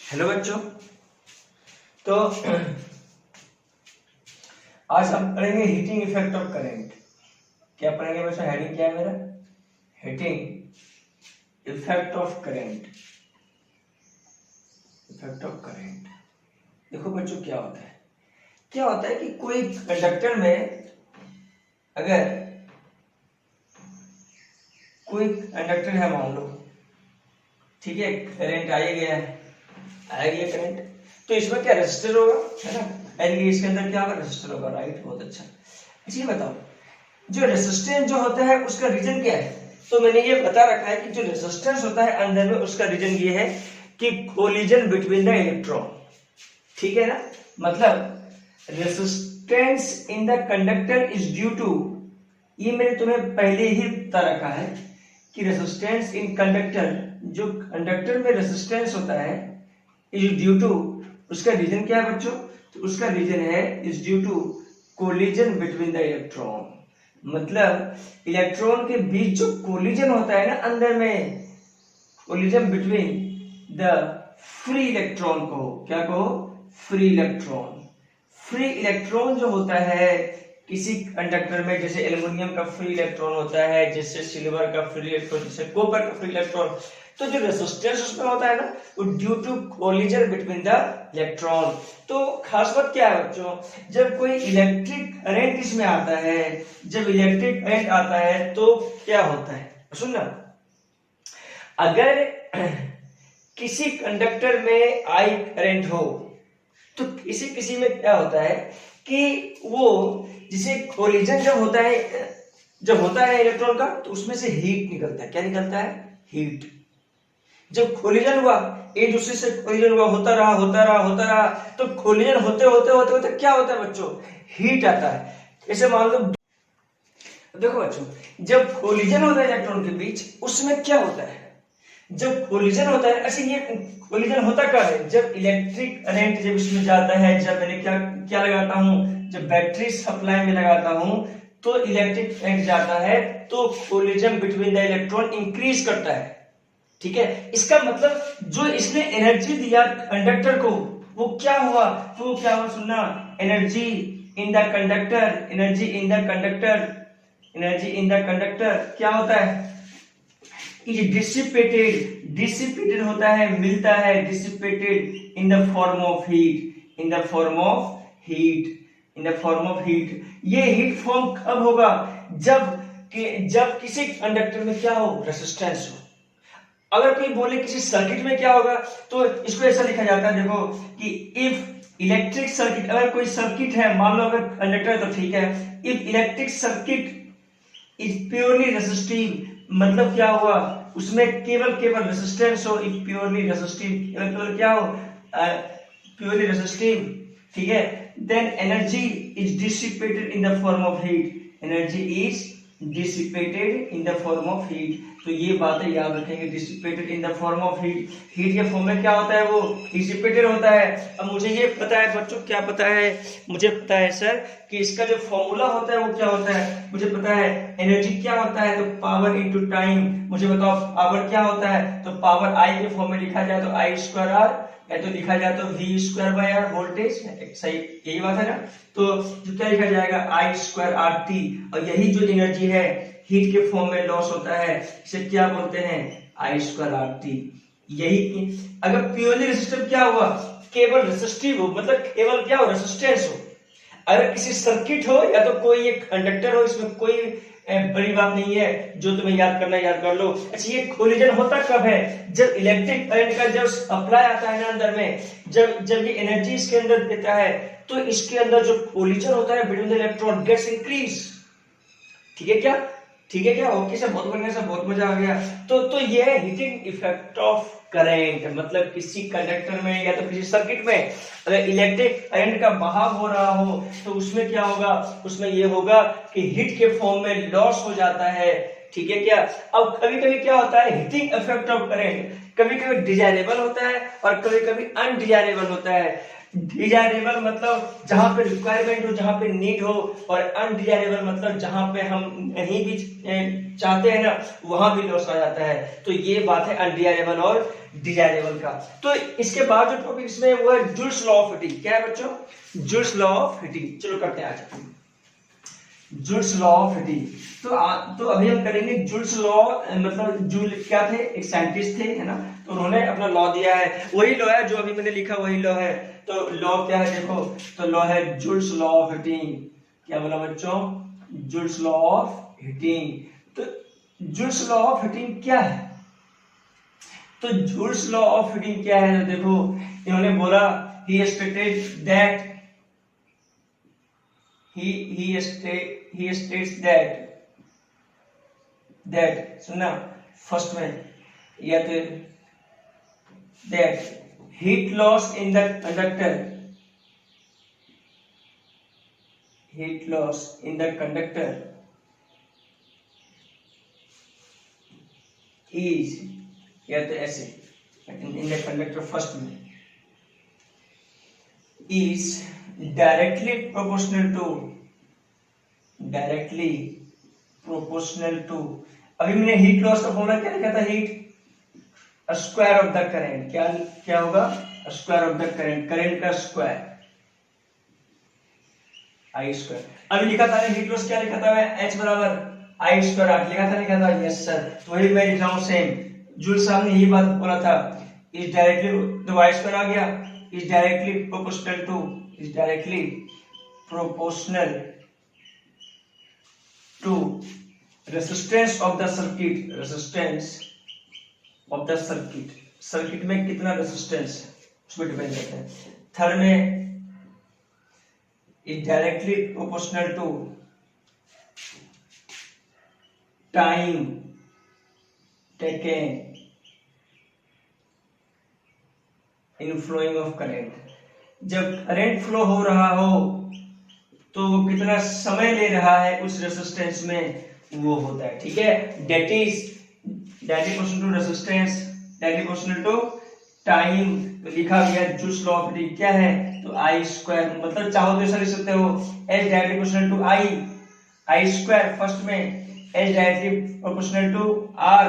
Hello बच्चों। तो आज हम पढ़ेंगे हीटिंग इफेक्ट ऑफ करंट। क्या पढ़ेंगे बच्चों? हेडिंग क्या है मेरा? Heating effect of current. Effect of current. देखो बच्चों, क्या होता है कि कोई कंडक्टर में अगर कोई कंडक्टर है, मान लो, ठीक है, करंट आ गया करंट, तो इसमें क्या रेजिस्टर होगा, है ना? यानी इसके अंदर क्या होगा? रेजिस्टर होगा, राइट? बहुत अच्छा। अच्छा ये बताओ, जो रेजिस्टेंस जो होता है उसका रीजन क्या है? तो मैंने ये बता रखा है कि जो रेजिस्टेंस होता है अंदर में, उसका रीजन ये है कि कोलिजन बिटवीन द इलेक्ट्रॉन। ठीक है ना? मतलब resistance in the conductor is due to, ये मैंने तुम्हें पहले ही बता रखा है कि रेजिस्टेंस इन कंडक्टर, जो कंडक्टर में रेजिस्टेंस होता है, इज ड्यू टू, उसका रीजन क्या है बच्चों? तो उसका रीजन है is due to collision between the electron. मतलब इलेक्ट्रॉन के बीच जो कोलिजन होता है ना अंदर में, collision between the free electron को क्या कहो? Free electron. फ्री इलेक्ट्रॉन जो होता है किसी कंडक्टर में, जैसे एल्युमिनियम का फ्री इलेक्ट्रॉन होता है, जैसे सिल्वर का फ्री इलेक्ट्रॉन, जैसे कॉपर का फ्री इलेक्ट्रॉन, तो जो रेजिस्टेंस उसमें होता है ना, वो due to collision between the electron. तो खास बात क्या है बच्चों, जब कोई इलेक्ट्रिक करंट इसमें आता है, जब इलेक्ट्रिक करंट आता है तो क्या होता है सुनना। अगर किसी कंडक्टर में आई करंट हो, तो किसी में क्या होता है कि वो, जिसे कोलिजन जब होता है इलेक्ट्रॉन का, तो उसमें से हीट निकलता है। क्या निकलता है? हीट। जब कोलिजन हुआ, एक दूसरे से कोलिजन हुआ, होता रहा, तो कोलिजन होते क्या होता है बच्चों? हीट आता है। जैसे मान लो, देखो बच्चों, जब कोलिजन होता है इलेक्ट्रॉन के बीच, उसमें क्या होता है? जब कोलिजन होता है, अच्छा ये कोलिजन होता कब है? जब इलेक्ट्रिक करंट जब इसमें जाता है, जब मैंने क्या लगाता हूं, जब बैटरी सप्लाई में लगाता हूं, तो इलेक्ट्रिक करंट जाता है, तो collision between the electron increase करता है। ठीक है? इसका मतलब जो इसने एनर्जी दिया कंडक्टर को, वो क्या हुआ? सुनना, energy in the conductor, energy in the conductor क्या होता है? इज डिसिपेटेड होता है, मिलता है, dissipated in the form of heat, ये हीट फॉर्म कब होगा? जब किसी कंडक्टर में क्या हो? रेजिस्टेंस हो। अगर कोई बोले किसी सर्किट में क्या होगा, तो इसको ऐसा लिखा जाता है, देखो, कि इफ इलेक्ट्रिक सर्किट, अगर कोई सर्किट है, मान लो अगर कंडक्टर है तो ठीक है, if electric circuit is purely resistive, मतलब क्या हुआ? उसमें केवल रेजिस्टेंस हो, इफ प्योरली रेजिस्टिव, केवल क्या हो? Purely resistive. ठीक है? Then energy is dissipated in the form of heat, तो ये बातें याद रखेंगे। Dissipated in the form of heat के फॉर्म में क्या होता है? वो डिसिपेटेड होता है। अब मुझे ये पता है बच्चों, क्या पता है? मुझे पता है सर कि इसका जो फॉर्मूला होता है वो क्या होता है, मुझे पता है। एनर्जी क्या होता है? तो पावर इनटू टाइम। मुझे बताओ पावर क्या होता है? तो पावर आई के फॉर्म में लिखा जाए तो आई स्क्वायर आर, या तो लिखा जाए तो V square by R, voltage. सही, यही बात है ना? तो जो क्या लिखा जाएगा? आई स्क्वायर आर टी। और यही जो एनर्जी है हीट के फॉर्म में लॉस होता है, इसे क्या बोलते हैं? आई स्क्वायर आर टी। यही अगर प्योरली रेजिस्टिव क्या हुआ? केवल रेजिस्टिव हो, मतलब केवल क्या हो? रेजिस्टेंस हो। अगर किसी सर्किट हो या तो कोई एक कंडक्टर हो, इसमें कोई बड़ी बात नहीं है, जो तुम्हें याद करना याद कर लो। अच्छा ये कोलिजन होता कब है? जब इलेक्ट्रिक करंट का जब सप्लाई आता है ना अंदर में, जब ये एनर्जी इसके अंदर देता है, तो इसके अंदर जो कोलिजन होता है between the electron gets increase. ठीक है क्या? ओके सर, बहुत बढ़िया सर, बहुत मजा आ गया। तो ये है हीटिंग इफेक्ट ऑफ करंट। मतलब किसी कंडक्टर में या तो किसी सर्किट में अगर इलेक्ट्रिक करंट का बहाव हो रहा हो, तो उसमें क्या होगा? उसमें ये होगा कि हीट के फॉर्म में लॉस हो जाता है। ठीक है क्या? अब कभी कभी क्या होता है, हीटिंग इफेक्ट ऑफ करंट कभी कभी डिजायरेबल होता है और कभी कभी अनडिजायरेबल होता है। डिजायरेबल मतलब जहां पे रिक्वायरमेंट हो, जहां पे नीड हो, और अनडिजायरेबल मतलब जहां पे हम नहीं भी चाहते हैं ना वहां भी लॉस आ जाता है। तो ये बात है अनडिजायरेबल और डिजायरेबल का। तो इसके बाद जो टॉपिक इसमें वो है जूल्स लॉ ऑफ हीटिंग। क्या है बच्चों? Joules law of heating. चलो करते हैं आज जूल्स लॉ ऑफ हीटिंग। तो अभी हम करेंगे जूल्स लॉ। मतलब जूल क्या थे? एक साइंटिस्ट थे, है ना, तो उन्होंने अपना लॉ दिया है, वही लॉ है जो अभी मैंने लिखा, वही लॉ है। तो लॉ क्या है देखो, तो लॉ है जूल्स लॉ ऑफ हीटिंग। क्या बोला बच्चों? Joules law of heating. तो जूल्स लॉ ऑफ हीटिंग क्या है? तो जूल्स लॉ ऑफ हीटिंग क्या है? तो देखो इन्होंने बोला he stated that he states that सुनना फर्स्ट में, या तो that heat loss in the conductor is, या तो ऐसे in the conductor फर्स्ट में is directly proportional to अभी मैंने हीट लॉस का फॉर्मूला क्या लिखा था? Heat square of the current. क्या होगा? स्क्वायर ऑफ द करंट का स्क्वायर, आई स्क्वायर। अभी लिखा था हीट लॉस, क्या लिखा था मैं? H बराबर आई स्क्वायर आर लिखा था। यस सर, तो वही मैं लिख रहा हूं सेम। जूल साहब ने यही बात बोला था। इज डायरेक्टली, तो आई स्क्वायर आ गया, is directly proportional to resistance of the circuit में कितना रेजिस्टेंस उसमें डिपेंड करता है। थर्ड में is directly proportional to time taken in flowing of current. जब करंट फ्लो हो रहा हो तो वो कितना समय ले रहा है उस रेजिस्टेंस में, वो होता है। ठीक है, that is directly proportional to resistance, directly proportional to time. तो लिखा गया जूल्स लॉ ऑफ हीटिंग क्या है? तो आई स्क्वायर, मतलब चाहो तो ऐसा लिख सकते हो H directly proportional to I square first में, H directly proportional to R,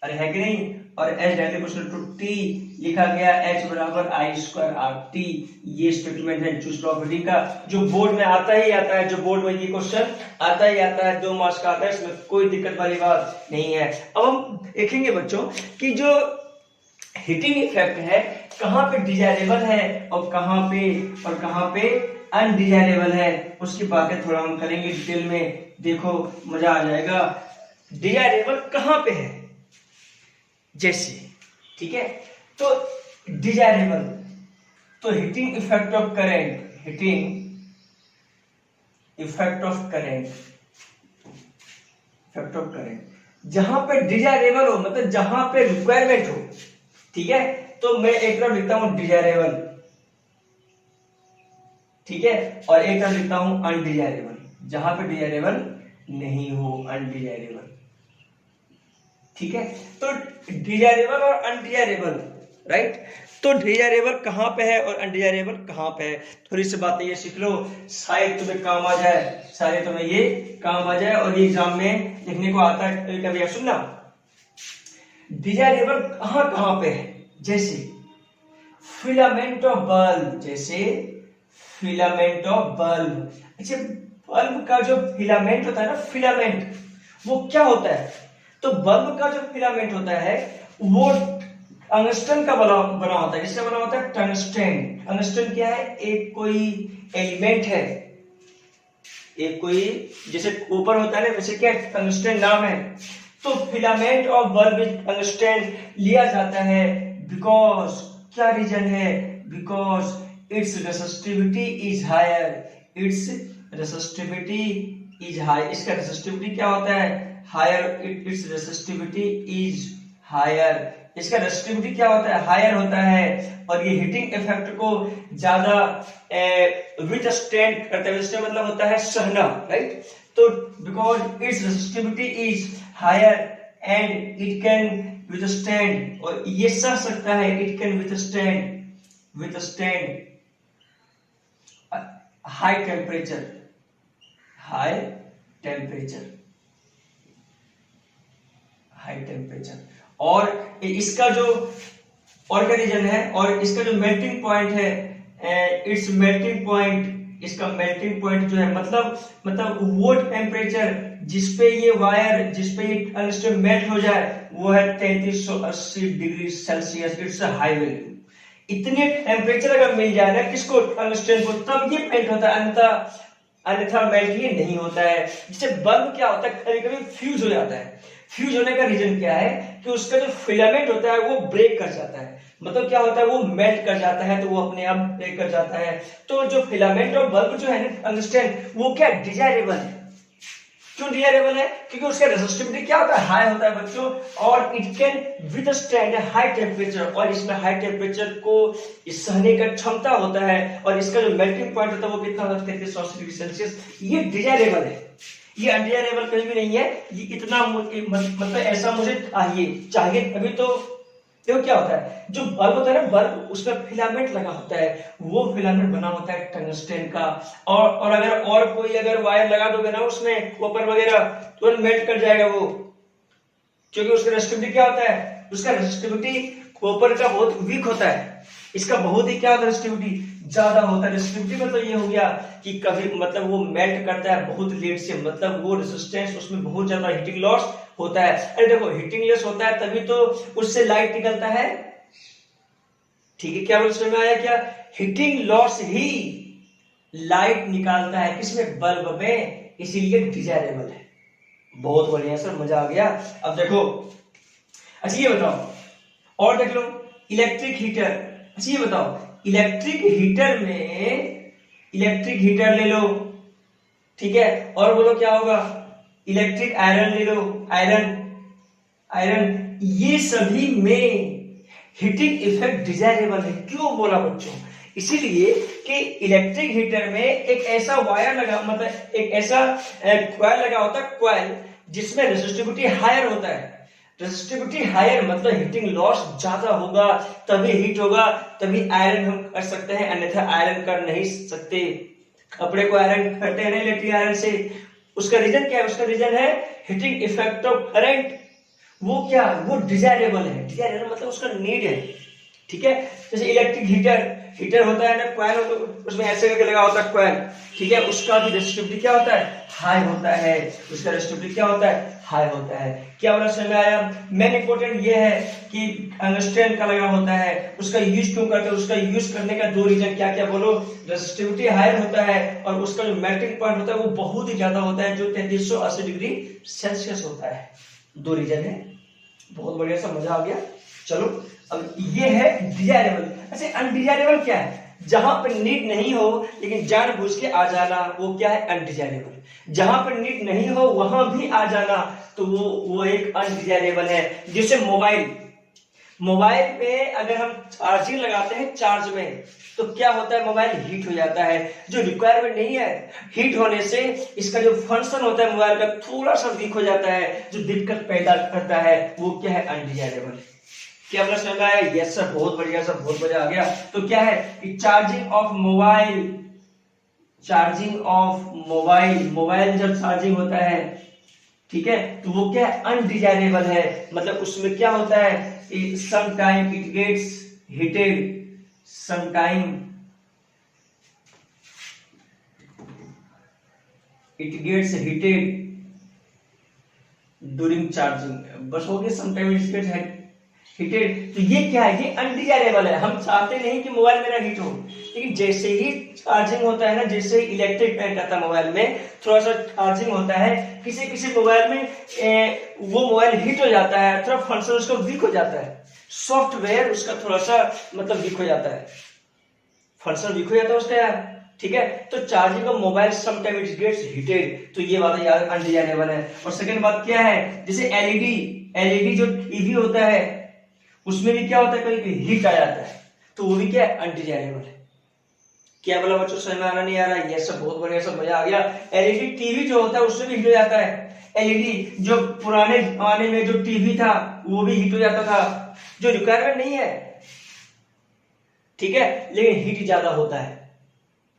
अरे है कि नहीं, और H directly proportional to T लिखा गया एच बराबर आई स्क्वायर आर टी। ये स्टेटमेंट है जूल्स लॉ ऑफ हीटिंग का, जो बोर्ड में आता है, जो बोर्ड में ये क्वेश्चन आता है, 2 मार्क्स का आता है, इसमें कोई दिक्कत वाली बात नहीं है। अब हम देखेंगे बच्चों कि जो हीटिंग इफेक्ट है कहाँ पे डिजायरेबल है और कहाँ पे अनडिजायरेबल है, उसकी बातें थोड़ा हम करेंगे डिटेल में। देखो मजा आ जाएगा। डिजायरेबल कहाँ पे है जैसे, ठीक है, तो डिजायरेबल, तो हीटिंग इफेक्ट ऑफ करंट जहां पे डिजायरेबल हो, मतलब जहां पे रिक्वायरमेंट हो। ठीक है, तो मैं एक तरफ लिखता हूं डिजायरेबल, ठीक है, और एक तरफ लिखता हूं अनडिजायरेबल, जहां पे डिजायरेबल नहीं हो, अनडिजायरेबल। ठीक है, तो डिजायरेबल और अनडिजायरेबल, राइट। तो डिजायरेबल कहां पे है और अनडिजायरेबल कहां पे है, थोड़ी सी बातें ये सीख लो, शायद तुम्हें काम आ जाए, और ये एग्जाम में लिखने को आता है कभी। आप सुनना, डिजायरेबल कहां पे है, जैसे फिलामेंट ऑफ बल्ब। अच्छा, बल्ब का जो फिलामेंट होता है ना, फिलामेंट वो क्या होता है? तो बल्ब का जो फिलामेंट होता है वो टंगस्टन का बना होता है। किसका बना होता है? टंगस्टन क्या है? एक कोई एलिमेंट है, एक कोई, जैसे कॉपर होता है ना, वैसे क्या टंगस्टन नाम है। तो filament of bulb with tungsten लिया जाता है बिकॉज, क्या रीजन है? Because its resistivity is higher. इसका रेसिस्टिविटी क्या होता है? Higher. Its resistivity is higher. इसका रेसिस्टिविटी क्या होता है? हायर होता है, और ये हीटिंग इफेक्ट को ज्यादा विथस्टैंड करता है। विथस्टैंड मतलब होता है सहना, राइट। तो because its resistivity is higher and it can withstand, और ये सह सकता है, it can withstand withstand high temperature, high temperature, high temperature। और इसका जो और क्या रीजन है, और इसका जो मेल्टिंग पॉइंट है, इट्स मेल्टिंग पॉइंट, इसका मेल्टिंग पॉइंट जो है मतलब वो टेम्परेचर जिसपे ये वायर, जिसपे ये टंगस्टन मेल्ट हो जाए, वो है 3380 degree Celsius. It's a high value. इतने टेम्परेचर अगर मिल जाए ना किसको, टंगस्टन को, तब ये मेल्ट होता है, अन्यथा मेल्ट ये नहीं होता है। जिससे बल्ब क्या होता है, कभी कभी फ्यूज हो जाता है। फ्यूज होने का रीजन क्या है कि उसका जो फिलामेंट होता है वो ब्रेक कर जाता है, मतलब क्या होता है, वो मेल्ट कर जाता है, तो वो अपने आप ब्रेक कर जाता है। तो जो फिलामेंट और बल्ब जो है ना टंगस्टन, वो क्या डिजायरेबल है। क्यों डिजायरेबल है? क्योंकि उसका रेजिस्टिविटी क्या होता है, हाई होता है बच्चों, और it can withstand high temperature, और इसमें हाई टेम्परेचर को सहने का क्षमता होता है। और इसका जो मेल्टिंग पॉइंट होता है वो कितना होता है, 3380 डिग्री सेल्सियस। ये डिजायरेबल है, ये अनडिजायरेबल कहीं भी नहीं है। ये इतना मतलब ऐसा मुझे चाहिए अभी। तो देखो क्या होता है, जो बल्ब होता है ना, बल्ब उसमें फिलामेंट लगा होता है, वो फिलामेंट बना होता है टंगस्टन का। और अगर और कोई अगर वायर लगा दोगे ना उसमें, कॉपर वगैरह, तो मेल्ट कर जाएगा वो, क्योंकि उसका रेजिस्टिविटी क्या होता है, उसका रेजिस्टिविटी कॉपर का बहुत वीक होता है, इसका बहुत ही क्या होता है, रेजिस्टिविटी ज्यादा होता है। रेजिस्टिविटी मतलब ये हो गया कि कभी मतलब वो मेल्ट करता है बहुत लेट से, मतलब वो रेजिस्टेंस उसमें बहुत ज्यादा हीटिंग लॉस होता है। अरे देखो हीटिंग लॉस होता है तभी तो उससे लाइट निकलता है, ठीक है, क्या बोल समझ में आया क्या? हीटिंग लॉस ही लाइट निकालता है, किसमें, बल्ब में, इसीलिए डिजायरेबल है। बहुत बढ़िया सर, मजा आ गया। अब देखो, अच्छा ये बताओ, और देख लो इलेक्ट्रिक हीटर। अच्छा ये बताओ, इलेक्ट्रिक हीटर ले लो, ठीक है, और बोलो क्या होगा, इलेक्ट्रिक आयरन ले लो, आयरन, ये सभी में हीटिंग इफेक्ट डिजायरेबल है। क्यों बोला बच्चों? इसीलिए कि इलेक्ट्रिक हीटर में एक ऐसा वायर लगा, मतलब एक ऐसा कॉइल लगा होता है, कॉइल जिसमें रेजिस्टिविटी हायर होता है। रेजिस्टिविटी हायर मतलब हीटिंग लॉस ज्यादा होगा, तभी हीट होगा, तभी आयरन हम कर सकते हैं, अन्यथा आयरन कर नहीं सकते। कपड़े को आयरन करते हैं इलेक्ट्रिक आयरन से, उसका रीजन क्या है? उसका रीजन है हीटिंग इफेक्ट ऑफ करंट। वो क्या, वो डिजायरेबल है। डिजायरेबल मतलब उसका नीड है, ठीक है। जैसे इलेक्ट्रिक हीटर होता है ना, कॉइल होता है, उसमें ऐसे करके लगा होता है कॉइल, ठीक है, उसका भी रेजिस्टिविटी क्या होता है, हाई होता है, उसका रेजिस्टिविटी क्या होता है, हाई होता है। क्या बोला समझ में आया? मेन इंपॉर्टेंट ये है कि टंगस्टन का लगा होता है, उसका यूज क्यों करते हैं, उसका यूज करने का दो रीजन क्या क्या बोलो, रेजिस्टिविटी हायर होता है, और उसका जो मेल्टिंग पॉइंट होता है वो बहुत ही ज्यादा होता है, जो 3380 डिग्री सेल्सियस होता है। दो रीजन है, बहुत बढ़िया सा, मजा आ गया। चलो अब ये है डिजायरेबल। ऐसे अनडिजायरेबल क्या है? जहां पर नीड नहीं हो लेकिन जानबूझ के आ जाना, वो क्या है, अनडिजायरेबल। जहां पर नीड नहीं हो वहां भी आ जाना, तो वो एक अनडिजायरेबल है। जैसे मोबाइल पे अगर हम चार्जिंग लगाते हैं चार्ज में, तो क्या होता है, मोबाइल हीट हो जाता है, जो रिक्वायरमेंट नहीं है। हीट होने से इसका जो फंक्शन होता है मोबाइल का थोड़ा सा वीक हो जाता है, जो दिक्कत पैदा करता है, वो क्या है, अनडिजायरेबल। क्या समझ में आया? यस सर, बहुत बढ़िया सर, बहुत मजा आ गया। तो क्या है कि चार्जिंग ऑफ मोबाइल जब चार्जिंग होता है, ठीक है, तो वो क्या है, अनडिजायरेबल है। मतलब उसमें क्या होता है, sometime it gets heated, sometime it gets heated during charging. बस हो गया, समटाइम इट गेट्स हीटेड। तो ये क्या है, ये अनडिजायरेबल है। हम चाहते नहीं कि मोबाइल मेरा हीट हो, लेकिन जैसे ही चार्जिंग होता है ना, जैसे ही इलेक्ट्रिक करंट आता है मोबाइल में, थोड़ा सा चार्जिंग होता है, किसी मोबाइल में वो मोबाइल हीट हो जाता है, थोड़ा फंक्शन उसका वीक हो जाता है, सॉफ्टवेयर उसका थोड़ा सा मतलब वीक हो जाता है, फंक्शन वीक हो जाता है उसका यार, ठीक है। तो charging of mobile sometime it gets heated, तो ये बात यार अनडिजायरेबल है। और सेकंड बात क्या है, जैसे एलईडी जो टीवी होता है उसमें भी क्या होता है, कभी हीट आ जाता है, तो वो भी क्या है, अनडिजायरेबल है। क्या बोला बच्चों, समझ में आ रहा नहीं आ रहा? ये सब बहुत बढ़िया, सब मजा आ गया। एलईडी टीवी जो होता है उसमें भी हीट हो जाता है। एलईडी जो पुराने जमाने में जो टीवी था वो भी हीट हो जाता था, जो रिक्वायरमेंट नहीं है, ठीक है, लेकिन हीट ज्यादा होता है,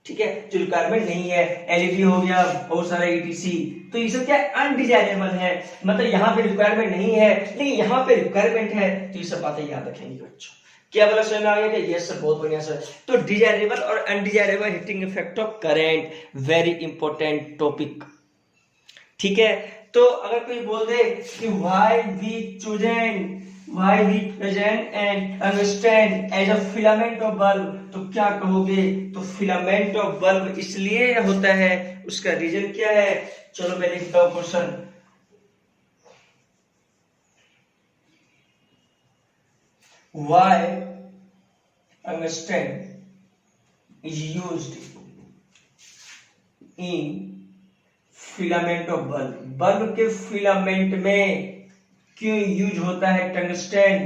ठीक है, जो रिक्वायरमेंट नहीं है, एलईडी हो गया, बहुत सारा ईटीसी, तो ये सब क्या अनडिजायरेबल है, मतलब यहाँ पे रिक्वायरमेंट नहीं है लेकिन यहाँ पे रिक्वायरमेंट है, तो ये सब बातें याद रखेंगे बच्चों। क्या बोला समझ में आ गया क्या? यस सर, बहुत बढ़िया सर। तो डिजायरेबल और undesirable heating effect of current, very important topic, ठीक है। तो अगर कोई बोल दे कि why we present and understand as a filament of bulb, तो क्या कहोगे? तो फिलामेंट ऑफ बल्ब इसलिए होता है, उसका रीजन क्या है? चलो मैं लिखता हूं question. Why tungsten is used in filament of bulb? Bulb के फिलामेंट में क्यों यूज होता है टंगस्टन?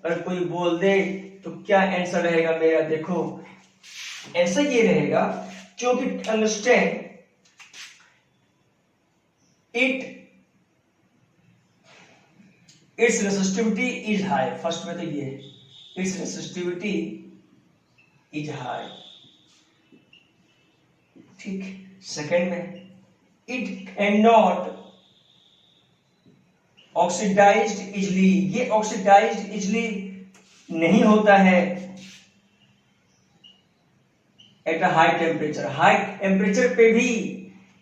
अगर कोई बोल दे तो क्या आंसर रहेगा मेरा? देखो आंसर ये रहेगा क्योंकि tungsten its resistivity is high. First में तो ये है, इट्स रेसिस्टिविटी इज हाई, ठीक। सेकेंड में it can not oxidized easily, ये ऑक्सीडाइज्ड इजली नहीं होता है at a high temperature, high temperature पे भी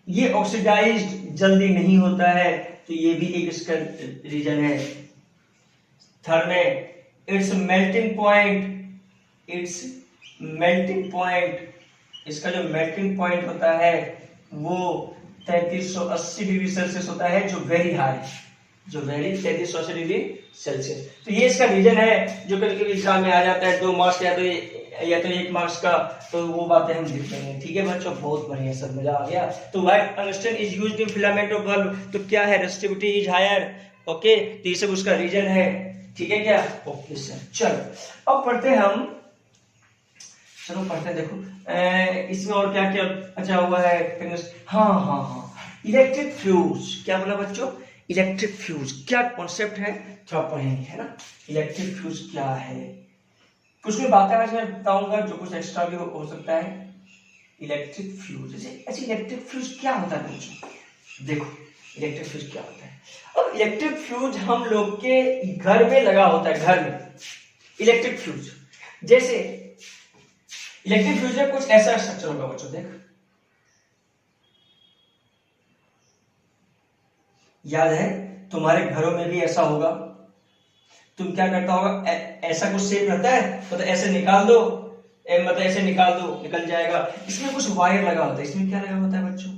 ये ऑक्सीडाइज्ड जल्दी नहीं होता है, तो ये भी एक इसका रीजन है। थर्ड में इट्स मेल्टिंग पॉइंट, इसका जो मेल्टिंग पॉइंट होता है वो 3380 डिग्री सेल्सियस होता है, जो वेरी हाई, 3380 डिग्री सेल्सियस। तो ये इसका रीजन है जो कभी कभी एग्जाम में आ जाता है, 2 मार्क्स या तो 1 मार्क्स का, तो वो बातें हम लिख लेंगे, ठीक है बच्चों। बहुत बढ़िया सर, मजा आ गया। तो why tungsten is used in filament of bulb, तो क्या है? रेसिस्टिविटी इज हायर, ओके, तो ये सब उसका रीजन है, ठीक है क्या? Okay sir. चलो अब पढ़ते हैं हम, चलो पढ़ते हैं। देखो इसमें और क्या क्या अच्छा हुआ है। हाँ, इलेक्ट्रिक फ्यूज। क्या बोला बच्चों? इलेक्ट्रिक फ्यूज क्या कॉन्सेप्ट है, थोड़ा पढ़ेंगे, है ना। इलेक्ट्रिक फ्यूज क्या है, कुछ भी बातें आज मैं बताऊंगा जो कुछ एक्स्ट्रा भी हो सकता है। इलेक्ट्रिक फ्यूज, अच्छा इलेक्ट्रिक फ्यूज क्या होता है बच्चों? देखो इलेक्ट्रिक फ्यूज क्या होता है। अब इलेक्ट्रिक फ्यूज हम लोग के घर में लगा होता है, घर में इलेक्ट्रिक फ्यूज। जैसे इलेक्ट्रिक फ्यूज में कुछ ऐसा स्ट्रक्चर होगा बच्चों, देख, याद है तुम्हारे घरों में भी ऐसा होगा। तुम क्या करता होगा, ऐसा कुछ शेप रहता है, मतलब ऐसे निकाल दो, मतलब ऐसे निकाल दो, निकल जाएगा। इसमें कुछ वायर लगा होता है, इसमें क्या लगा होता है बच्चों?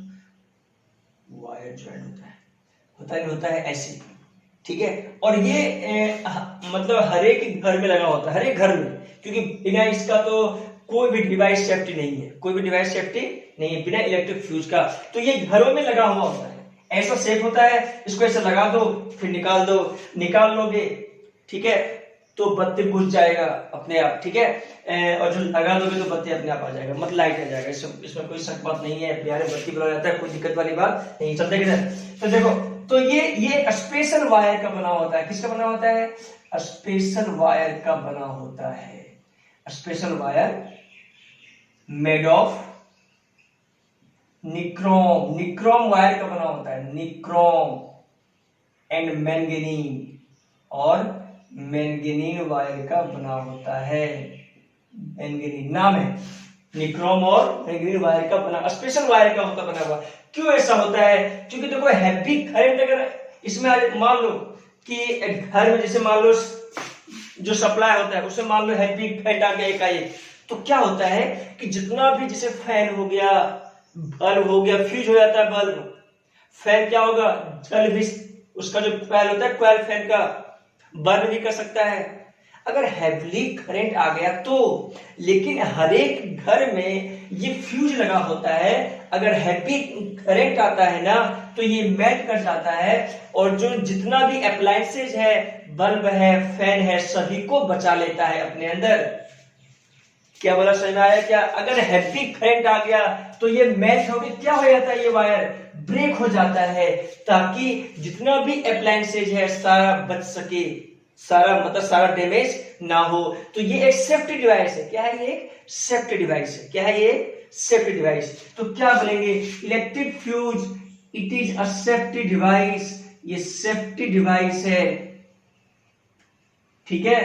वायर ज्वाइंट होता है ऐसे, ठीक है। और ये मतलब हर एक घर में लगा होता है, हर एक घर में, क्योंकि बिना इसका तो कोई भी डिवाइस सेफ्टी नहीं है बिना इलेक्ट्रिक फ्यूज का। तो ये घरों में लगा हुआ होता है, ऐसा शेप होता है, इसको ऐसे लगा दो, फिर निकाल दो, निकाल लोगे, ठीक है, तो बत्ती बुझ जाएगा अपने आप, ठीक है। और जो लगा दोगे तो बत्ती अपने आप आ जाएगा, मतलब लाइट आ जाएगा। इसमें कोई शक बात नहीं है, प्यारे बत्ती बुझा जाता है, कोई दिक्कत वाली बात नहीं। चलते किधर? तो देखो, तो ये स्पेशल वायर का बना होता है। किसका बना होता है? स्पेशल वायर का बना होता है। Special wire made of nichrome wire का बना होता है, निक्रोम एंड मैंगनीन, और मैंगनीन वायर का बना होता है। मैंगनीन नाम है, निक्रोम और मैंगनीन वायर का बना, स्पेशल वायर का होता बना हुआ। क्यों ऐसा होता है? क्योंकि देखो हैवी करंट अगर इसमें मान लो कि घर में, जैसे मान लो जो सप्लाई होता है उससे मान लो हैवी करंट आ गया एकाएक, तो क्या होता है कि जितना भी, जैसे फैन हो गया, बल्ब हो गया, फ्यूज हो जाता है बल्ब, फैन क्या होगा, जल भी, उसका जो कॉइल होता है, कॉइल फैन का बर्न भी कर सकता है अगर हैवीली करंट आ गया तो। लेकिन हर एक घर में ये फ्यूज लगा होता है, अगर हैवी करंट आता है ना तो ये मेल्ट कर जाता है, और जो जितना भी अप्लायंसेज है, बल्ब है, फैन है, सभी को बचा लेता है अपने अंदर। क्या बोला, समझ में आया क्या? अगर हैवी करंट आ गया तो ये मेल्ट होकर क्या हो जाता है, ये वायर ब्रेक हो जाता है, ताकि जितना भी अप्लायंसेज है सारा बच सके, सारा मतलब सारा डैमेज ना हो। तो ये एक सेफ्टी डिवाइस है। क्या है ये? एक सेफ्टी डिवाइस है। क्या है ये? Safety device. तो क्या बोलेंगे? Electric fuse it is a safety device. ये सेफ्टी डिवाइस है, ठीक है।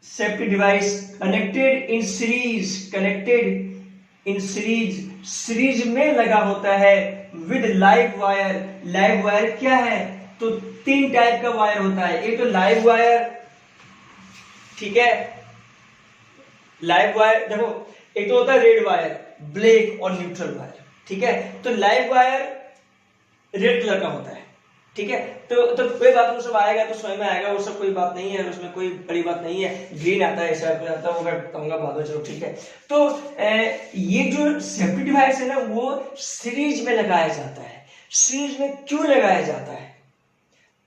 Safety device connected in series, connected in series, series में लगा होता है with live wire. Live wire क्या है? तो 3 टाइप का वायर होता है। एक तो लाइव वायर, ठीक है, लाइव वायर देखो, एक तो होता है रेड वायर, ब्लैक और न्यूट्रल वायर, ठीक है। तो लाइव वायर रेड कलर का होता है, ठीक है। तो कोई बात नहीं, सब आएगा तो स्वयं में आएगा, वो सब कोई बात नहीं है, उसमें कोई बड़ी बात नहीं है। ग्रीन आता है, ऐसा आता है, वो मैं बताऊंगा बाद में, चलो ठीक है। तो ये जो सेफ्टी डिवाइस है ना, वो सीरीज में लगाया जाता है। सीरीज में क्यों लगाया जाता है?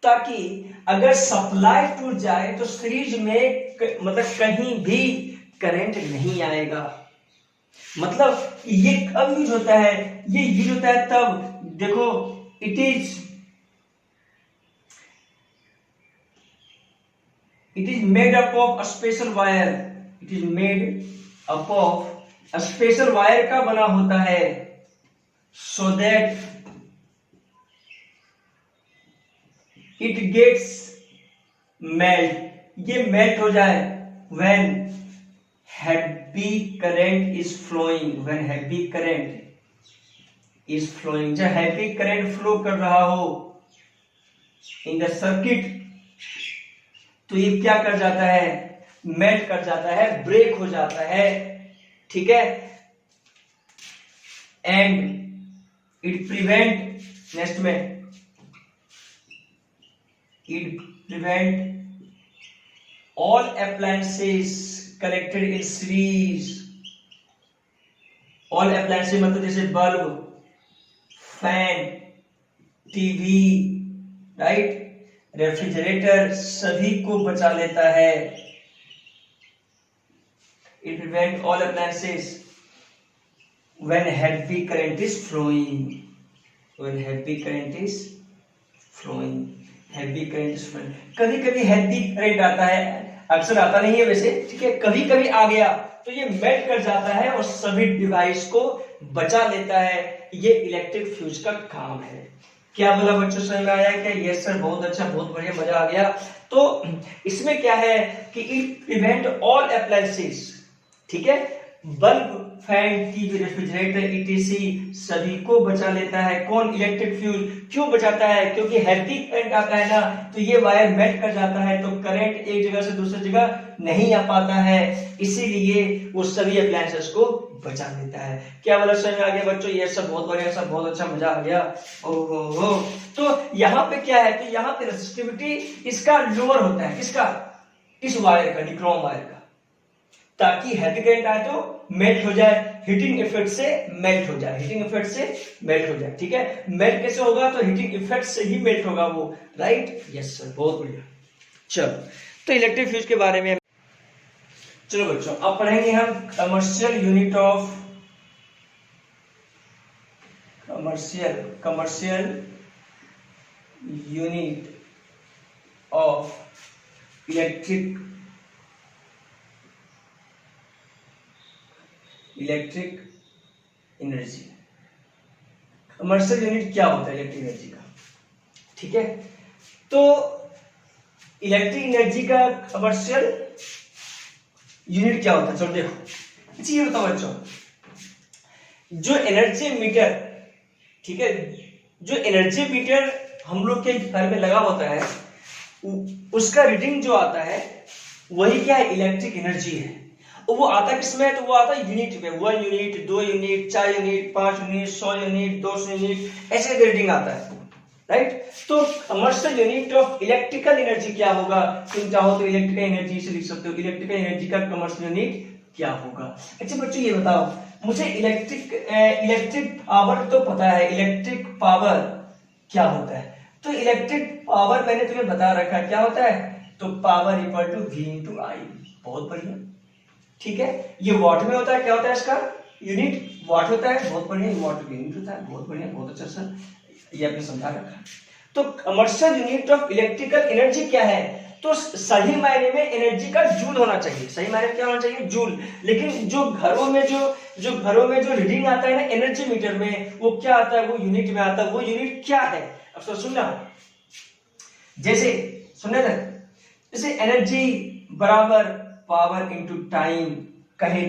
ताकि अगर सप्लाई टूट जाए तो सीरीज में मतलब कहीं भी करंट नहीं आएगा। मतलब ये कब यूज होता है? ये यूज होता है तब, देखो, it is made up of a special wire. It is made up of a special wire का बना होता है, so that it gets melt, ये मेल्ट हो जाए when heavy current is flowing, when heavy current is flowing, जब heavy current flow कर रहा हो in the circuit, तो ये क्या कर जाता है? मेल्ट कर जाता है, ब्रेक हो जाता है, ठीक है। एंड इट प्रिवेंट, नेक्स्ट में, it prevent all appliances connected in series। all appliances मतलब जैसे bulb, fan, TV, right, refrigerator, सभी को बचा लेता है। it prevent all appliances when heavy current is flowing, when heavy current is flowing, heavy current is flowing। कभी कभी heavy current आता है, अक्सर आता नहीं है वैसे, ठीक है, कभी कभी आ गया तो ये मेल्ट कर जाता है और सभी डिवाइस को बचा लेता है। ये इलेक्ट्रिक फ्यूज का काम है। क्या बोला बच्चों, समझ में आया क्या? यस सर, बहुत अच्छा, बहुत बढ़िया, मजा आ गया। तो इसमें क्या है कि इट प्रिवेंट ऑल अप्लायंसेस, ठीक है, bulb, fan, TV, refrigerator, etc, सभी को बचा लेता है। कौन? Electric fuse. क्यों बचाता है? क्योंकि हैवी करंट आता है ना, तो ये वायर मेल्ट कर जाता है, तो करंट एक जगह से दूसरी जगह नहीं आ पाता है, इसीलिए वो सभी अप्लायंसेस को बचा लेता है। क्या बोला, समझ में आ गया बच्चों? ये सब बहुत बढ़िया, सब बहुत अच्छा, मजा आ गया। ओहो, तो यहाँ पे क्या है? तो यहाँ पे रेजिस्टिविटी इसका लोअर होता है, किसका? इस वायर का, निक्रोम वायर का, ताकि हैवी करंट आए तो मेल्ट हो जाए, हीटिंग इफेक्ट से मेल्ट हो जाए, हीटिंग इफेक्ट से मेल्ट हो जाए, ठीक है। मेल्ट कैसे होगा? तो हीटिंग इफेक्ट से ही मेल्ट होगा वो, राइट। यस सर, बहुत बढ़िया। चलो, तो इलेक्ट्रिक फ्यूज के बारे में चलो बच्चों, अब पढ़ेंगे हम commercial unit of commercial unit of electric energy. Commercial unit क्या होता है इलेक्ट्रिक एनर्जी का, ठीक है। तो इलेक्ट्रिक एनर्जी का कमर्शियल यूनिट क्या होता है? चलो देखो, ये बताओ बच्चों, जो एनर्जी मीटर, ठीक है, जो एनर्जी मीटर हम लोग के घर में लगा होता है, उसका रीडिंग जो आता है वही क्या है? इलेक्ट्रिक एनर्जी है। और वो आता किसमें है? तो वो आता है यूनिट में, 1 unit, 2 unit, 4 unit, 5 unit, 100 unit, 200 unit, ऐसे रीडिंग आता है, राइट। तो commercial unit of electrical energy क्या होगा? तुम चाहो तो इलेक्ट्रिकल एनर्जी से लिख सकते हो, इलेक्ट्रिकल एनर्जी का कमर्शियल यूनिट क्या होगा। अच्छा बच्चों, ये बताओ मुझे, इलेक्ट्रिक पावर तो पता है, इलेक्ट्रिक पावर क्या होता है? तो इलेक्ट्रिक पावर मैंने तुम्हें बता रखा है, क्या होता है? तो power equal to V into I. बहुत बढ़िया, ठीक है। ये वॉट में होता है, क्या होता है इसका यूनिट? वॉट होता है, बहुत बढ़िया, वॉट यूनिट होता है, बहुत बढ़िया, बहुत अच्छा सर, ये आपने समझा रखा। तो commercial unit of electrical energy क्या है? तो सही मायने में एनर्जी का जूल होना चाहिए, सही मायने में क्या होना चाहिए, जूल। लेकिन जो घरों में जो रीडिंग आता है ना एनर्जी मीटर में, वो क्या आता है, वो यूनिट में आता है। वो यूनिट क्या है, अब तो सुनना, जैसे सुनने थे, जैसे एनर्जी बराबर पावर इंटू टाइम कहे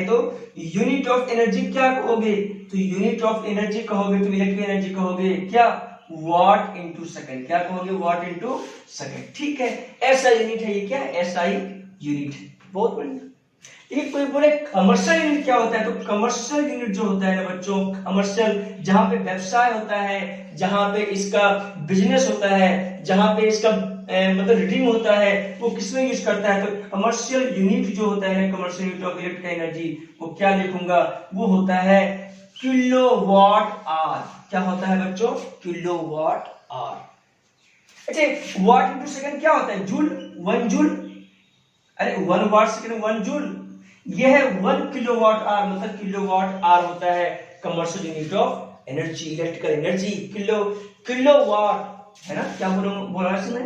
तो यूनिट ऑफ एनर्जी क्या कहोगे, तो यूनिट ऑफ एनर्जी कहोगे, तुम इलेक्ट्रिक एनर्जी कहोगे क्या, वॉट इंटू सेकेंड, क्या कहोगे, वॉट इंटू सेकेंड। ठीक है, ऐसा यूनिट है ये, क्या एसआई यूनिट है, बहुत बढ़िया। लेकिन कोई बोले कमर्शियल यूनिट क्या होता है, तो कमर्शियल यूनिट जो होता है ना बच्चों, कमर्शियल जहां पे व्यवसाय होता है, जहां पे इसका बिजनेस होता है, जहां पे इसका मतलब रीडिंग होता है, वो किसमें यूज करता है, तो कमर्शियल यूनिट जो होता है, commercial unit of electrical energy, वो क्या लिखूंगा, वो होता है किलोवाट आवर। क्या होता है बच्चों, किलोवाट आवर। अच्छा, वाट इंटू सेकंड क्या होता है, जूल, 1 जूल, अरे 1 वाट सेकंड 1 जूल, यह है 1 किलोवाट आवर, मतलब किलोवाट आवर होता है commercial unit of energy, electrical energy. Kilowatt है ना, क्या बोला इसमें,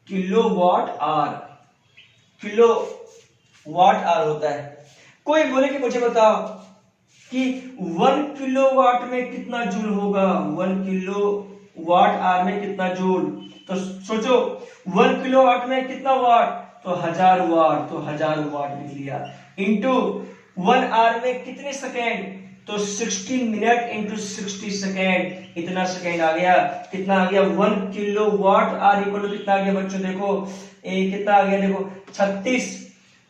किलोवाट आवर, किलोवाट आवर होता है। कोई बोले कि मुझे बताओ कि 1 किलोवाट में कितना जूल होगा, 1 किलोवाट आवर में कितना जूल, तो सोचो 1 किलोवाट में कितना वाट, तो 1000 वाट, तो 1000 वाट लिख लिया, इंटू 1 आवर में कितने सेकेंड, तो 60 मिनट इंटू 60 सेकेंड, इतना सेकेंड आ गया, कितना आ गया, 1 किलोवाट आवर इक्वल टू कितना आ गया बच्चों, देखो कितना आ गया, देखो 36,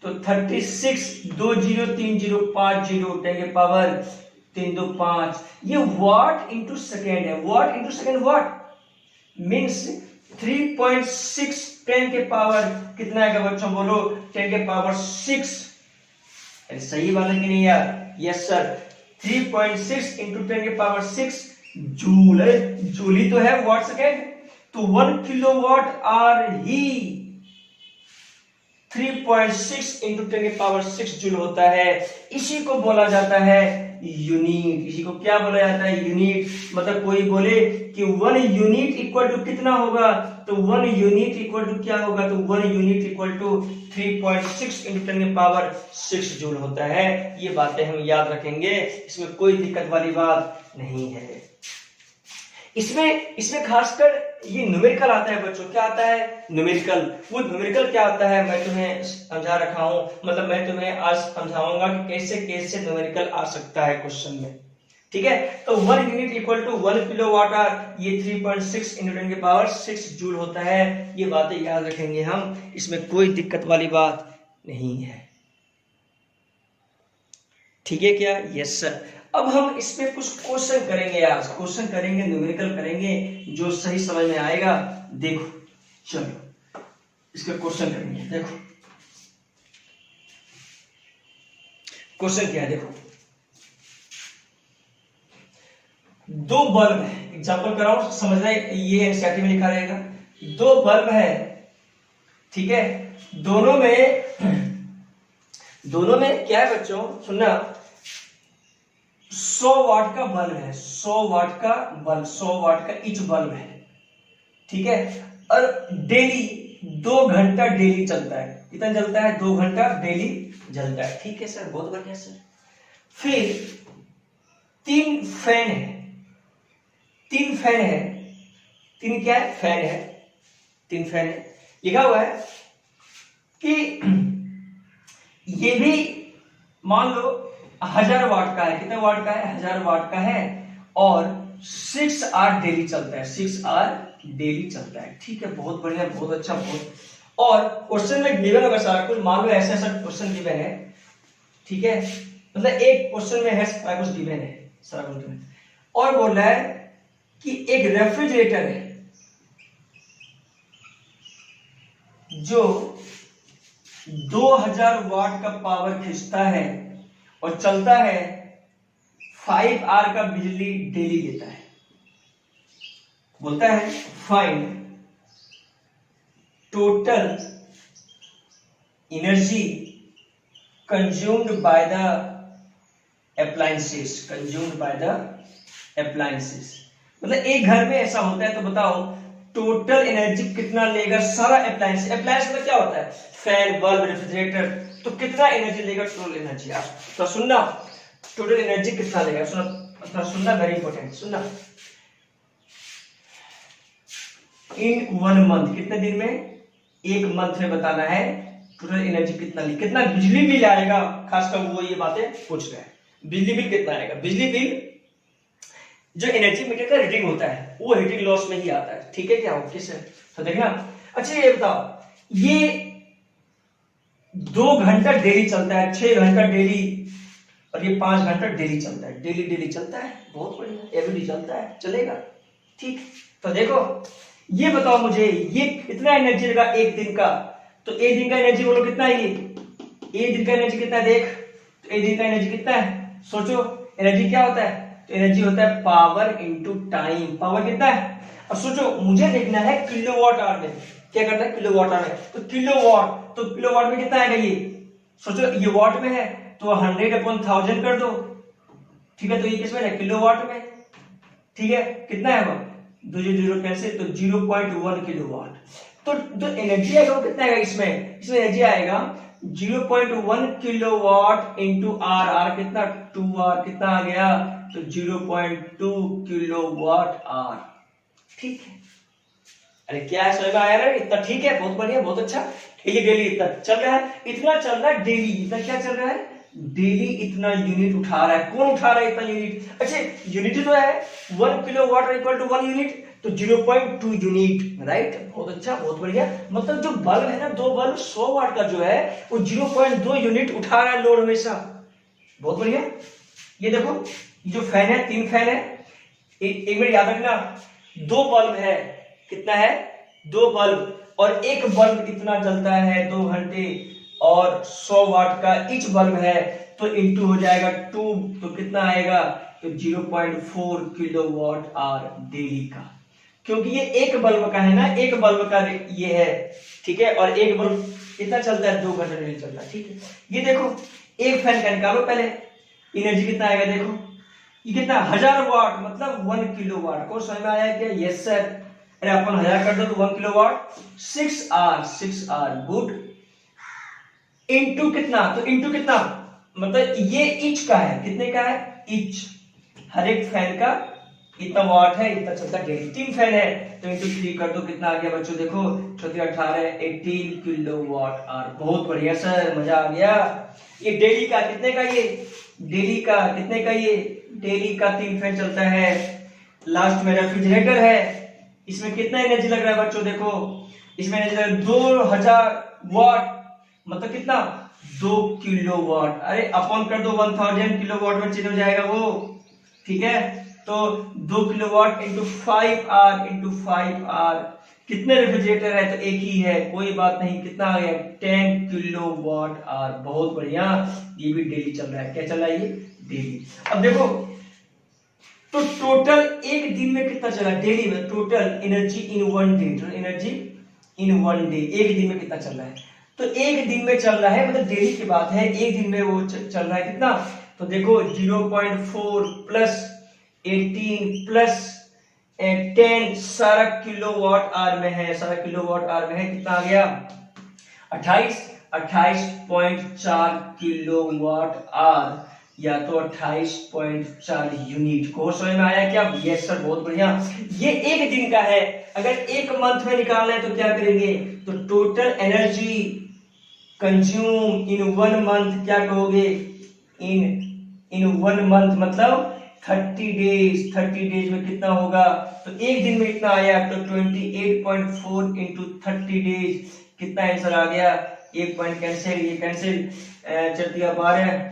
तो 36 203050 10 के पावर 3 2 5, ये वाट इंटू सेकेंड है, वाट इंटू सेकेंड, वाट मीन्स 3.6 10 के पावर कितना आएगा बच्चों, बोलो 10 के पावर 6, सही बात है कि नहीं यार, यस सर, 3.6 इंटू 10 के पावर 6 जूल है, जूल ही तो है वाट सेकेंड, तो 1 किलोवाट आवर ही 3.6 इंटू 10 के पावर 6 जूल होता है। इसी को बोला जाता है यूनिट, इसी को क्या बोला जाता है, यूनिट। मतलब कोई बोले कि 1 यूनिट इक्वल टू कितना होगा, तो 1 यूनिट इक्वल टू क्या होगा, तो 1 यूनिट इक्वल टू 3.6 इंटू 10 के पावर 6 जूल होता है। ये बातें हम याद रखेंगे, इसमें कोई दिक्कत वाली बात नहीं है। इसमें खासकर ये न्यूमेरिकल आता है बच्चों, क्या आता है, न्यूमेरिकल। वो न्यूमेरिकल क्या आता है मैं तुम्हें समझा रखा हूं, मतलब मैं तुम्हें आज समझाऊंगा कि कैसे कैसे न्यूमेरिकल आ सकता है क्वेश्चन में, ठीक है। तो 1 unit equal to 1 kilowatt hour, ये 3.6 इंटू 10 के पावर 6 जूल होता है। ये बातें याद रखेंगे हम, इसमें कोई दिक्कत वाली बात नहीं है, ठीक है क्या, यस सर। अब हम इसमें कुछ क्वेश्चन करेंगे यार, क्वेश्चन करेंगे, न्यूमेरिकल करेंगे, जो सही समझ में आएगा। देखो चलो इसके क्वेश्चन करेंगे। देखो क्वेश्चन क्या है, देखो 2 बल्ब है, एग्जांपल कराओ समझना, ये एनसीईआरटी में लिखा रहेगा। 2 बल्ब है, ठीक है, दोनों में क्या है बच्चों, सुनना, 100 वाट का बल्ब है, 100 वाट का बल्ब, 100 वाट का ईच बल्ब है, ठीक है। और डेली 2 घंटा डेली चलता है, कितना चलता है, 2 घंटा डेली जलता है, ठीक है सर, बहुत बढ़िया सर। फिर 3 फैन है, 3 फैन है, 3 क्या है, फैन है, 3 फैन है, लिखा हुआ है कि ये भी मान लो 1000 वाट का है, कितने वाट का है, 1000 वाट का है, और 6 आवर डेली चलता है, 6 आवर डेली चलता है, ठीक है, बहुत बढ़िया, बहुत अच्छा, बहुत। और क्वेश्चन में गिवन होगा सारा कुछ, मान लो ऐसा ऐसा क्वेश्चन गिवन है, ठीक है, मतलब एक क्वेश्चन में है सारा कुछ गिवन है, सारा कुछ गिवन, और बोल रहा है कि एक रेफ्रिजरेटर है जो 2000 वाट का पावर खींचता है और चलता है 5 आवर का बिजली डेली लेता है। बोलता है find total energy consumed by the appliances, मतलब एक घर में ऐसा होता है, तो बताओ टोटल एनर्जी कितना लेगा सारा अप्लायंस। अप्लायंस मतलब क्या होता है, फैन, बल्ब, रेफ्रिजरेटर, तो कितना एनर्जी लेगा टोटल एनर्जी। तो सुनना, टोटल एनर्जी कितना लेगा, सुनना वेरी इंपॉर्टेंट, सुनना। इन 1 मंथ, कितने दिन में, 1 मंथ में बताना है टोटल एनर्जी कितना बिजली बिल आएगा। खासकर वो ये बातें पूछ रहे हैं, बिजली बिल कितना आएगा। बिजली बिल जो एनर्जी मीटर का रीडिंग होता है वो हीटिंग लॉस में ही आता है, ठीक है क्या, ओके सर। तो देखना, अच्छा ये बताओ, ये 2 घंटा डेली चलता है, 6 घंटा डेली, और ये 5 घंटा डेली चलता है, डेली चलता है, बहुत बढ़िया, एवरीडे चलता है, चलेगा, ठीक। तो देखो ये बताओ मुझे, ये कितना एनर्जी लगा एक दिन का, तो एक दिन का एनर्जी बोलो कितना है, ये एक दिन का एनर्जी कितना है, देख, तो एक दिन का एनर्जी कितना है, सोचो। एनर्जी क्या होता है, तो एनर्जी होता है पावर इनटू टाइम। पावर कितना है, और सोचो मुझे देखना है किलोवाट आवर में, क्या करना है, किलोवाट आवर में, तो किलोवाट, तो किलोवाट में कितना आएगा, ये सोचो, ये वाट में है तो 100/1000 कर दो, ठीक है, तो ये किसमें है, किलोवाट में, ठीक है, कितना है वो, 2 0 कैंसिल, तो 0.1 किलोवाट। तो जो एनर्जी आएगा वो कितना आएगा, इसमें एनर्जी आएगा 0.1 किलोवाट इंटू आर, आर कितना, 2R, कितना आ गया, तो 0.2 किलोवाट आर, ठीक है। अरे क्या है, समझ में आया ना, इतना ठीक है, बहुत बढ़िया, बहुत अच्छा। ये डेली इतना चल रहा है, इतना चल रहा है डेली, इतना क्या चल रहा है, डेली इतना यूनिट उठा रहा है। कौन उठा रहा है इतना यूनिट, अच्छा यूनिट तो है 1 किलोवाट इक्वल टू 1 यूनिट, तो 0.2 यूनिट, राइट, बहुत अच्छा, बहुत बढ़िया। मतलब जो बल्ब है ना, 2 बल्ब 100 वाट का जो है वो 0.2 यूनिट उठा रहा है लोड हमेशा, बहुत बढ़िया। ये देखो, ये जो फैन है, 3 फैन है, एक मिनट याद रखना, 2 बल्ब है, कितना है, 2 बल्ब, और एक बल्ब इतना जलता है 2 घंटे, और 100 वाट का ईच बल्ब है, तो इंटू हो जाएगा 2, तो कितना आएगा, तो 0.4 किलोवाट आवर डेली का, क्योंकि ये एक बल्ब का है ना, एक बल्ब का ये है, ठीक है, और एक बल्ब कितना चलता है, 2 घंटे डेली चलता है, ठीक है। ये देखो, एक फैन का निकालो पहले, एनर्जी कितना आएगा, देखो ये कितना, 1000 वाट, मतलब 1 किलोवाट। को समझ में आया क्या, यस सर। अरे अपन 1000 कर दो तो 1 किलोवाट, 6 आवर, गुड। इंटू कितना, तो इंटू कितना, मतलब ये इंच का है, कितने का है, इंच, हर एक फैन का इतना वाट है, इतना चलता है डेली। 3 फैन है तो इंटू 3 कर दो, कितना आ गया बच्चों, देखो 18 18 किलोवाट आवर, बहुत बढ़िया सर, मजा आ गया। ये डेली का कितने का, ये डेली का कितने का, ये डेली का 3 फैन चलता है। लास्ट में रेफ्रिजरेटर है, इसमें कितना एनर्जी लग रहा है बच्चों, देखो इसमें एनर्जी लग रहा है 2000 वाट, मतलब कितना, 2 किलोवाट। अरे अपन कर दो 1000 किलोवाट में चेंज हो जाएगा वो, ठीक है, तो 2 किलोवाट इंटू 5 आर, कितने रेफ्रिजरेटर है, तो एक ही है, कोई बात नहीं, कितना आ गया, 10 किलोवाट आवर, बहुत बढ़िया। ये भी डेली चल रहा है, क्या चल रहा है, ये डेली। अब देखो, तो टोटल एक दिन में कितना चला, डेली में total energy in 1 day, total energy in 1 day, एक दिन में कितना चल रहा है, तो एक दिन में चल रहा है, मतलब डेली की बात है, एक दिन में वो चल रहा है कितना, तो देखो 0.4 प्लस 18 प्लस 10, सारा किलोवाट आवर में है, सारा किलोवाट आवर में है, कितना आ गया, 28.4 किलोवाट आवर, या तो 28.4 यूनिट। को समझ में आया क्या, यस सर, बहुत बढ़िया। ये एक दिन का है, अगर एक मंथ में निकालना है तो क्या करेंगे, तो total energy consume in 1 month, क्या कहोगे, इन 1 मंथ, मतलब 30 डेज, 30 डेज में कितना होगा, तो एक दिन में इतना आया, तो 28.4 इंटू 30 डेज, कितना आंसर आ गया, 1 पॉइंट कैंसिल, ये कैंसिल, 4 दिया 12,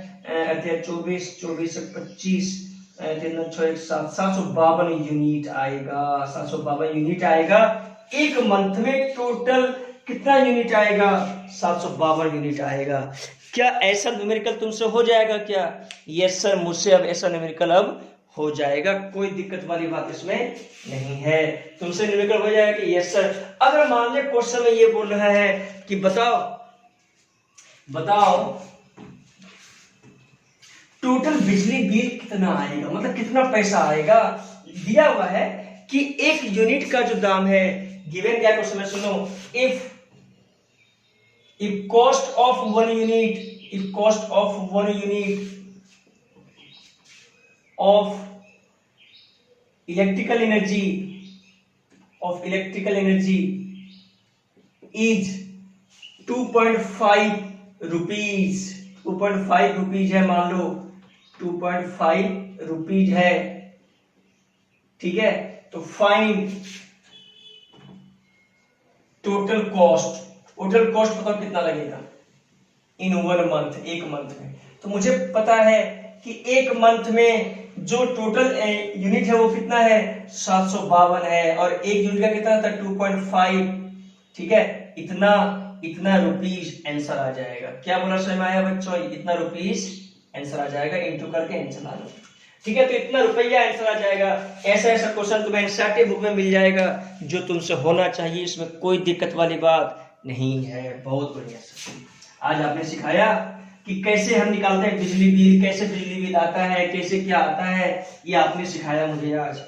24, 24 से 25, 752 यूनिट आएगा, 752 यूनिट आएगा एक मंथ में। टोटल कितना यूनिट आएगा, 752 यूनिट आएगा। क्या ऐसा न्यूमेरिकल तुमसे हो जाएगा क्या, यस सर, मुझसे अब ऐसा न्यूमेरिकल अब हो जाएगा, कोई दिक्कत वाली बात इसमें नहीं है, तुमसे न्यूमेरिकल हो जाएगा कि यस सर। अगर मान ले क्वेश्चन में ये बोल रहा है कि बताओ टोटल बिजली बिल कितना आएगा, मतलब कितना पैसा आएगा, दिया हुआ है कि एक यूनिट का जो दाम है, गिवन क्या क्वेश्चन है, सुनो, if cost of one unit of electrical energy is 2.5 rupees, 2.5 rupees है, मान लो 2.5 रुपीज है, ठीक है। तो फाइंड टोटल कॉस्ट बताओ कितना लगेगा इन 1 मंथ, एक मंथ में। तो मुझे पता है कि एक मंथ में जो टोटल यूनिट है वो कितना है, 752 है, और एक यूनिट का कितना था, 2.5, ठीक है। इतना रुपीज आंसर आ जाएगा। क्या बोला समझ में आया बच्चों, इतना रुपीज आंसर आ जाएगा, इंटू करके आंसर आ जाएगा, ठीक है। तो इतना रुपया आंसर आ जाएगा। ऐसा क्वेश्चन तुम्हें एनसीईआरटी बुक में मिल जाएगा, जो तुमसे होना चाहिए, इसमें कोई दिक्कत वाली बात नहीं है। बहुत बढ़िया सर, आज आपने सिखाया कि कैसे हम निकालते हैं बिजली बिल, कैसे बिजली बिल आता है, कैसे क्या आता है, ये आपने सिखाया मुझे आज।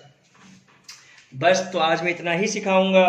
बस तो आज मैं इतना ही सिखाऊंगा।